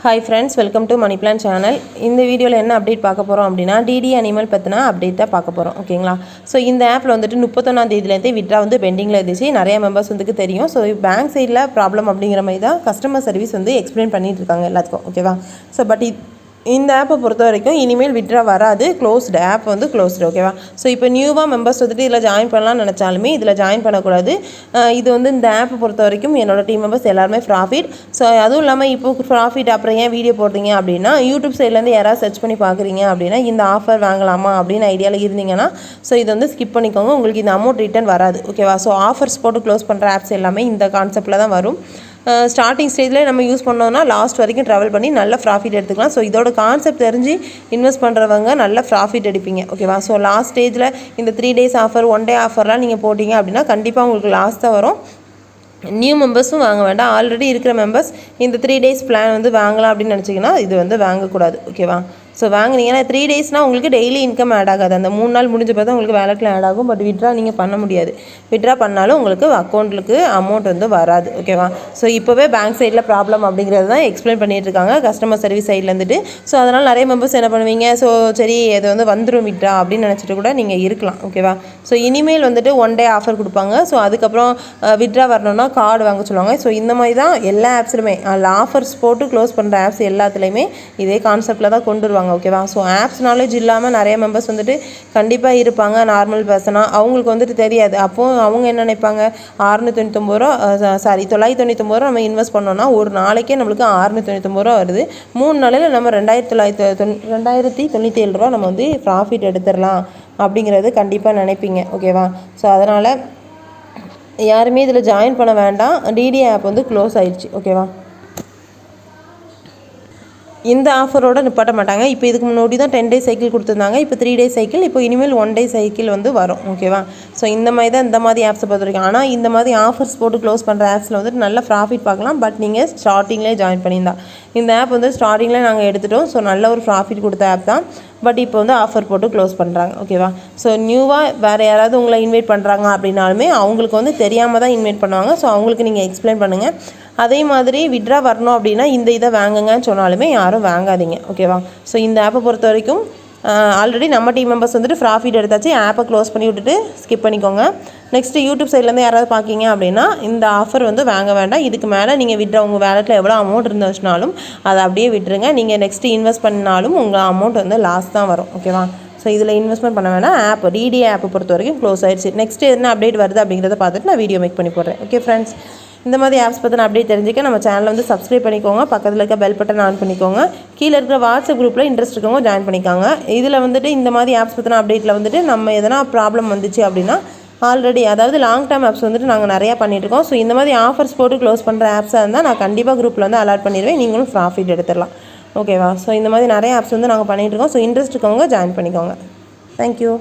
Hi friends, welcome to Money Plan channel. இந்த வீடியோல என்ன அப்டேட் பார்க்க போறோம் அப்படினா DD அனிமல் பத்தின அப்டேட் தான் பார்க்க போறோம். ஓகேங்களா? சோ இந்த ஆப்ல வந்துட்டு 31ஆம் தேதியில இருந்தே வித்ரா வந்து பெண்டிங்ல இருந்துச்சு. நிறைய மெம்பர்ஸ் வந்துக்கு தெரியும். சோ பேங்க் சைடுல ப்ராப்ளம் அப்படிங்கிற மாதிரி தான் கஸ்டமர் சர்வீஸ் வந்து எக்ஸ்பிளைன் பண்ணிட்டு இருக்காங்க எல்லாத்துக்கும். ஓகேவா? சோ பட் இந்த ஆப்பை பொறுத்த வரைக்கும் இனிமேல் வித்ரா வராது. க்ளோஸ்டு ஆப் வந்து க்ளோஸ்டு. ஓகேவா? ஸோ இப்போ நியூவாக மெம்பர்ஸ் வந்துட்டு இதில் ஜாயின் பண்ணலாம்னு நினச்சாலுமே இதில் ஜாயின் பண்ணக்கூடாது. இது வந்து இந்த ஆப்பை பொறுத்த வரைக்கும் என்னோட டீம் மெம்பர்ஸ் எல்லாருமே ப்ராஃபிட். ஸோ அதுவும் இல்லாமல் இப்போ ப்ராஃபிட் அப்புறம் ஏன் வீடியோ போடுறீங்க அப்படின்னா யூடியூப் சைட்லேருந்து யாராவது சர்ச் பண்ணி பார்க்குறீங்க அப்படின்னா இந்த ஆஃபர் வாங்கலாமா அப்படின்னு ஐடியாவில் இருந்தீங்கன்னா ஸோ இதை வந்து ஸ்கிப் பண்ணிக்கோங்க. உங்களுக்கு இந்த அமௌண்ட் ரிட்டர்ன் வராது. ஓகேவா? ஸோ ஆஃபர்ஸ் போட்டு க்ளோஸ் பண்ணுற ஆப்ஸ் எல்லாமே இந்த கான்செப்டில் தான் வரும். ஸ்டார்டிங் ஸ்டேஜில் நம்ம யூஸ் பண்ணோன்னா லாஸ்ட் வரைக்கும் ட்ராவல் பண்ணி நல்ல ப்ராஃபிட் எடுத்துக்கலாம். ஸோ இதோட கான்செப்ட் தெரிஞ்சு இன்வெஸ்ட் பண்ணுறவங்க நல்ல ப்ராஃபிட் எடுப்பீங்க. ஓகேவா? ஸோ லாஸ்ட் ஸ்டேஜில் இந்த 3 days ஆஃபர் 1 day ஆஃபர்லாம் நீங்கள் போட்டிங்க அப்படின்னா கண்டிப்பாக உங்களுக்கு லாஸ் தான் வரும். நியூ மெம்பர்ஸும் வாங்க வேண்டாம். ஆல்ரெடி இருக்கிற மெம்பர்ஸ் இந்த 3 days பிளான் வந்து வாங்கலாம் அப்படின்னு நினச்சிங்கன்னா இது வந்து வாங்கக்கூடாது. ஓகேவா? ஸோ வாங்கினீங்கன்னா 3 daysனால் உங்களுக்கு டெய்லி இன்கம் ஆட் ஆகாது. அந்த 3 நாள் முடிஞ்ச பார்த்தா உங்களுக்கு வேலெட்டில் ஆட் ஆகும். பட் விட்ரா நீங்கள் பண்ண முடியாது. விட்ரா பண்ணாலும் உங்களுக்கு அக்கௌண்ட்டுக்கு அமௌண்ட் வந்து வராது. ஓகேவா? ஸோ இப்போவே பேங்க் சைடில் ப்ராப்ளம் அப்படிங்கிறது தான் எக்ஸ்பிளைன் பண்ணிட்டு இருக்காங்க கஸ்டமர் சர்வீஸ் சைடில் இருந்துட்டு. ஸோ அதனால் நிறைய மெம்பர்ஸ் என்ன பண்ணுவீங்க, ஸோ சரி இது வந்து வந்துடும் விட்ரா அப்படின்னு நினச்சிட்டு கூட நீங்கள் இருக்கலாம். ஓகேவா? ஸோ இனிமேல் வந்துட்டு 1 day ஆஃபர் கொடுப்பாங்க. ஸோ அதுக்கப்புறம் விட்ரா வரணும்னா கார்டு வாங்க சொல்லுவாங்க. ஸோ இந்த மாதிரி தான் எல்லா ஆப்ஸ்லையுமே ஆஃபர்ஸ் போட்டு க்ளோஸ் பண்ணுற ஆப்ஸ் எல்லாத்துலேயுமே இதே கான்செப்டில் தான் கொண்டு வருவாங்க. ஓகேவா? ஸோ ஆப்ஸ் நாலேஜ் இல்லாமல் நிறைய மெம்பர்ஸ் வந்துட்டு கண்டிப்பாக இருப்பாங்க. நார்மல் பர்சனாக அவங்களுக்கு வந்துட்டு தெரியாது. அப்போது அவங்க என்ன நினைப்பாங்க, 699 ரூபா 999 ரூபா நம்ம இன்வெஸ்ட் பண்ணோன்னா ஒரு நாளைக்கே நம்மளுக்கு 699 ரூபா வருது. 3 நாளையில் நம்ம 2097 ரூபா நம்ம வந்து ப்ராஃபிட் எடுத்துடலாம் அப்படிங்கிறது கண்டிப்பாக நினைப்பீங்க. ஓகேவா? ஸோ அதனால் யாருமே இதில் ஜாயின் பண்ண வேண்டாம். டிடி ஆப் வந்து க்ளோஸ் ஆயிடுச்சு. ஓகேவா? இந்த ஆஃபரோடு நிப்பாட்ட மாட்டாங்க. இப்போ இதுக்கு முன்னாடி தான் 10 days சைக்கிள் கொடுத்துருந்தாங்க. இப்போ 3 days சைக்கிள், இப்போ இனிமேல் 1 day சைக்கிள் வந்து வரும். ஓகேவா? ஸோ இந்த மாதிரி தான் இந்த மாதிரி ஆப்ஸை பொறுத்த வரைக்கும். ஆனால் இந்த மாதிரி ஆஃபர்ஸ் போட்டு க்ளோஸ் பண்ணுற ஆப்ஸில் வந்துட்டு நல்ல ப்ராஃபிட் பார்க்கலாம். பட் நீங்கள் ஸ்டார்டிங்லேயே ஜாயின் பண்ணியிருந்தா இந்த ஆப் வந்து ஸ்டார்டிங்கில் நாங்கள் எடுத்துட்டோம். ஸோ நல்ல ஒரு ப்ராஃபிட் கொடுத்த ஆப் தான். பட் இப்போ வந்து ஆஃபர் போட்டு க்ளோஸ் பண்ணுறாங்க. ஓகேவா? ஸோ நியூவாக வேறு யாராவது உங்களை இன்வைட் பண்ணுறாங்க அப்படின்னாலுமே அவங்களுக்கு வந்து தெரியாமல் தான் இன்வைட் பண்ணுவாங்க. ஸோ அவங்களுக்கு நீங்கள் எக்ஸ்பிளைன் பண்ணுங்கள். அதே மாதிரி விட்ரா வரணும் அப்படின்னா இந்த இதை வாங்குங்கன்னு சொன்னாலுமே யாரும் வாங்காதீங்க. ஓகேவா? ஸோ இந்த ஆப்பை பொறுத்த வரைக்கும் ஆல்ரெடி நம்ம டீம் மெம்பர்ஸ் வந்துட்டு ப்ராஃபிட் எடுத்தாச்சு. ஆப்பை க்ளோஸ் பண்ணி விட்டுட்டு ஸ்கிப் பண்ணிக்கோங்க. நெக்ஸ்ட்டு யூடியூப் சைட்லேருந்து யாராவது பார்க்கிங்க அப்படின்னா இந்த ஆஃபர் வந்து வாங்க வேண்டாம். இதுக்கு மேலே நீங்கள் விட்ரா உங்கள் வேலெட்டில் எவ்வளோ அமௌண்ட் இருந்துச்சுனாலும் அதை அப்படியே விட்டுருங்க. நீங்கள் நெக்ஸ்ட்டு இன்வெஸ்ட் பண்ணாலும் உங்கள் அமௌண்ட் வந்து லாஸ் தான் வரும். ஓகேவா? ஸோ இதில் இன்வெஸ்ட்மெண்ட் பண்ண வேணாம். ஆப் டிடி ஆப்பை பொறுத்த வரைக்கும் க்ளோஸ் ஆயிடுச்சு. நெக்ஸ்ட்டு என்ன அப்டேட் வருது அப்படிங்கிறத பார்த்துட்டு நான் வீடியோ மேக் பண்ணி போடுறேன். ஓகே ஃப்ரெண்ட்ஸ், இந்த மாதிரி ஆப்ஸ் பற்றின அப்டேட் தெரிஞ்சுக்க நம்ம சேனலை வந்து சப்ஸ்கிரைப் பண்ணிக்கோங்க. பக்கத்தில் இருக்க பெல் பட்டன் ஆன் பண்ணிக்கோங்க. கீழே இருக்கிற வாட்ஸ்அப் குரூப்பில் இன்ட்ரெஸ்ட் இருக்கவங்க ஜாயின் பண்ணிக்காங்க. இதில் வந்துட்டு இந்த மாதிரி ஆப்ஸ் பற்றின அப்டேட்டில் வந்துட்டு நம்ம எதனா ப்ராப்ளம் வந்துச்சு அப்படின்னா ஆல்ரெடி அதாவது லாங் டேர்ம் ஆப்ஸ் வந்துட்டு நாங்கள் நிறையா பண்ணிட்டுருக்கோம். ஸோ இந்த மாதிரி ஆஃபர்ஸ் போட்டு க்ளோஸ் பண்ணுற ஆப்ஸாக இருந்தால் நான் கண்டிப்பாக குரூப்பில் வந்து அலாட் பண்ணிடுவேன். நீங்களும் ப்ராஃபிட் எடுத்துடலாம். ஓகேவா? ஸோ இந்த மாதிரி நிறைய ஆப்ஸ் வந்து நாங்கள் பண்ணிகிட்ருக்கோம். ஸோ இன்ட்ரெஸ்ட் இருக்கவங்க ஜாயின் பண்ணிக்கோங்க. தேங்க்யூ.